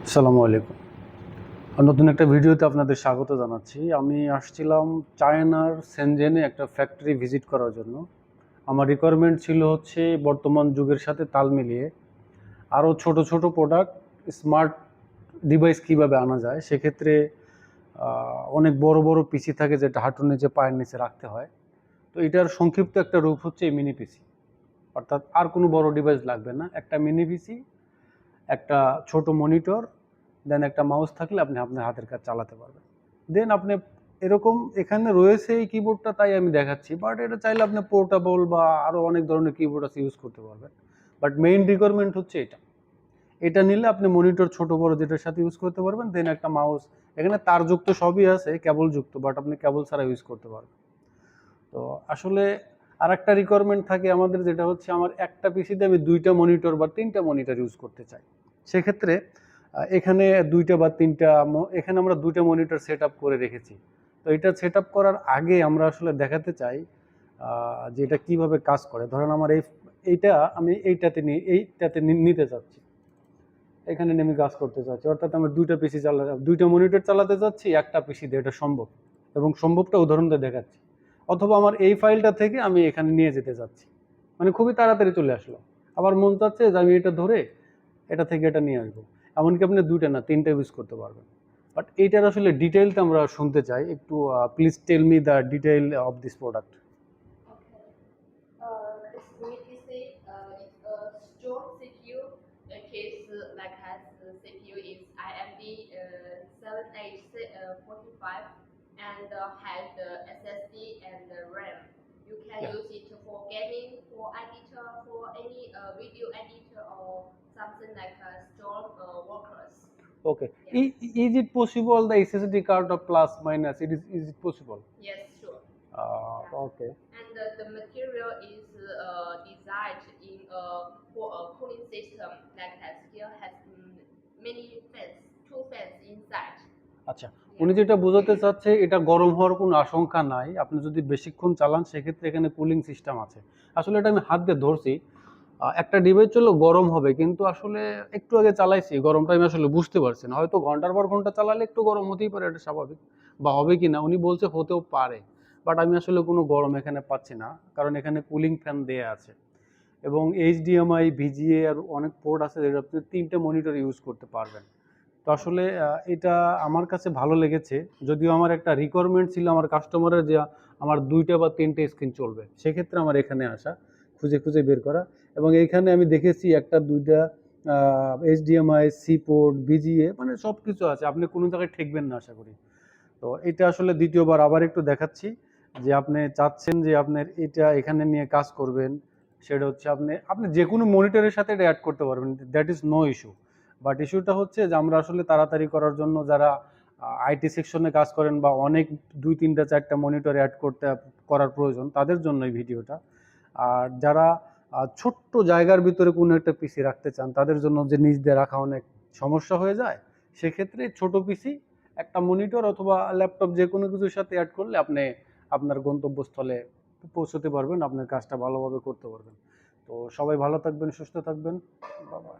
আসসালামু আলাইকুম। নতুন একটা ভিডিওতে আপনাদের স্বাগত জানাচ্ছি। আমি আসছিলাম চায়নার সেনজেনে একটা ফ্যাক্টরি ভিজিট করার জন্য। আমার রিকোয়ারমেন্ট ছিল হচ্ছে বর্তমান যুগের সাথে তাল মিলিয়ে আরও ছোট ছোট প্রোডাক্ট, স্মার্ট ডিভাইস কীভাবে আনা যায়। সেক্ষেত্রে অনেক বড় বড় পিসি থাকে যেটা হাঁটুর নিচে পায়ের নিচে রাখতে হয়। তো এটার সংক্ষিপ্ত একটা রূপ হচ্ছে এই মিনি পিসি। অর্থাৎ আর কোনো বড় ডিভাইস লাগবে না, একটা মিনি পিসি, একটা ছোট মনিটর, দেন একটা মাউস থাকলে আপনি আপনার হাতের কাজ চালাতে পারবেন। দেন আপনি এরকম এখানে রয়েছে এই কিবোর্ডটা, তাই আমি দেখাচ্ছি, বাট এটা চাইলে আপনি পোর্টেবল বা আরও অনেক ধরনের কিবোর্ড আছে ইউজ করতে পারবেন। বাট মেইন রিকোয়ারমেন্ট হচ্ছে এটা। এটা নিলে আপনি মনিটর ছোট বড় যেটার সাথে ইউজ করতে পারবেন। দেন একটা মাউস, এখানে তারযুক্ত সবই আছে, কেবলযুক্ত, বাট আপনি কেবল ছাড়া ইউজ করতে পারবেন। তো আসলে আর একটা রিকোয়ারমেন্ট থাকে আমাদের, যেটা হচ্ছে আমার একটা পিসিতে আমি 2টা মনিটর বা 3টা মনিটর ইউজ করতে চাই। সেক্ষেত্রে এখানে 2টা বা 3টা এখানে আমরা 2টা মনিটর সেট আপ করে রেখেছি। তো এটা সেট আপ করার আগে আমরা আসলে দেখাতে চাই যে এটা কীভাবে কাজ করে। ধরেন আমার এইটা আমি এইটাতে নিতে চাচ্ছি, এখানে আমি কাজ করতে চাচ্ছি, অর্থাৎ আমি 2টা পিসি 2টা মনিটর চালাতে চাচ্ছি একটা পিসি দিয়ে। এটা সম্ভব, এবং সম্ভবটা উদাহরণ দিয়ে দেখাচ্ছি। অথবা আমার এই ফাইলটা থেকে আমি এখানে নিয়ে যেতে চাচ্ছি, মানে খুবই তাড়াতাড়ি চলে আসলো। আবার মন চাচ্ছে যে আমি এটা ধরে এটা থেকে এটা নিয়ে আসবো। এমনকি আপনি 2টা না 3টা ইউজ করতে পারবেন। বাট এইটার আসলে ডিটেইলটা আমরা শুনতে চাই একটু। Please tell me the detail of this product. This MIPC is a strong CPU. The case like has the CPU is AMD 7845 and has the SSD and the RAM. You can use it for gaming, for editor, for any video editor or something like storm workers. Okay. Is it possible the SSD card of plus minus? Is it possible? Yes, sure. Okay. And the material is designed in for a cooling system that has many fans, two fans inside. আচ্ছা, উনি যেটা বোঝাতে চাচ্ছে এটা গরম হওয়ার কোনো আশঙ্কা নাই। আপনি যদি বেশিক্ষণ চালান সেক্ষেত্রে এখানে কুলিং সিস্টেম আছে। আসলে এটা আমি হাত দিয়ে ধরছি, একটা ডিভাইস চললো গরম হবে, কিন্তু আসলে একটু আগে চালাইছি, গরমটা আমি আসলে বুঝতে পারছি না। হয়তো ঘন্টার পর ঘন্টা চালালে একটু গরম হতেই পারে, এটা স্বাভাবিক, বা হবে কি না উনি বলছে হতেও পারে। বাট আমি আসলে কোনো গরম এখানে পাচ্ছি না, কারণ এখানে কুলিং ফ্যান দেয়া আছে, এবং এইচডিএমআই, ভিজিএ আর অনেক পোর্ট আছে যেটা আপনি 3টে মনিটর ইউজ করতে পারবেন। তো আসলে এটা আমার কাছে ভালো লেগেছে। যদিও আমার একটা রিকোয়ারমেন্ট ছিল আমার কাস্টমারের, যে আমার 2টা বা 3টে স্ক্রিন চলবে, সেক্ষেত্রে আমার এখানে আসা, খুঁজে খুঁজে বের করা। এবং এইখানে আমি দেখেছি 1টা 2টা এইচডিএমআই, সি পোর্ট, ভিজিএ, মানে সব কিছু আছে, আপনি কোনো জায়গায় ঠেকবেন না আশা করি। তো এটা আসলে দ্বিতীয়বার আবার একটু দেখাচ্ছি যে আপনি চাচ্ছেন যে আপনার এটা এখানে নিয়ে কাজ করবেন, সেটা হচ্ছে আপনি আপনি যে কোনো মনিটরের সাথে এটা অ্যাড করতে পারবেন, that is no issue. But ইস্যুটা হচ্ছে যে আমরা আসলে তাড়াতাড়ি করার জন্য, যারা আইটি সেকশনে কাজ করেন বা অনেক 2, 3টা 4টা মনিটর অ্যাড করার প্রয়োজন, তাদের জন্য এই ভিডিওটা। আর যারা ছোট্ট জায়গার ভিতরে কোনো একটা পিসি রাখতে চান, তাদের জন্য যে নিজ দিয়ে রাখা অনেক সমস্যা হয়ে যায়, সেক্ষেত্রে ছোট পিসি, একটা মনিটর অথবা ল্যাপটপ যে কোনো কিছুর সাথে অ্যাড করলে আপনি আপনার গন্তব্যস্থলে পৌঁছতে পারবেন, আপনার কাজটা ভালোভাবে করতে পারবেন। তো সবাই ভালো থাকবেন, সুস্থ থাকবেন, বাই বাই।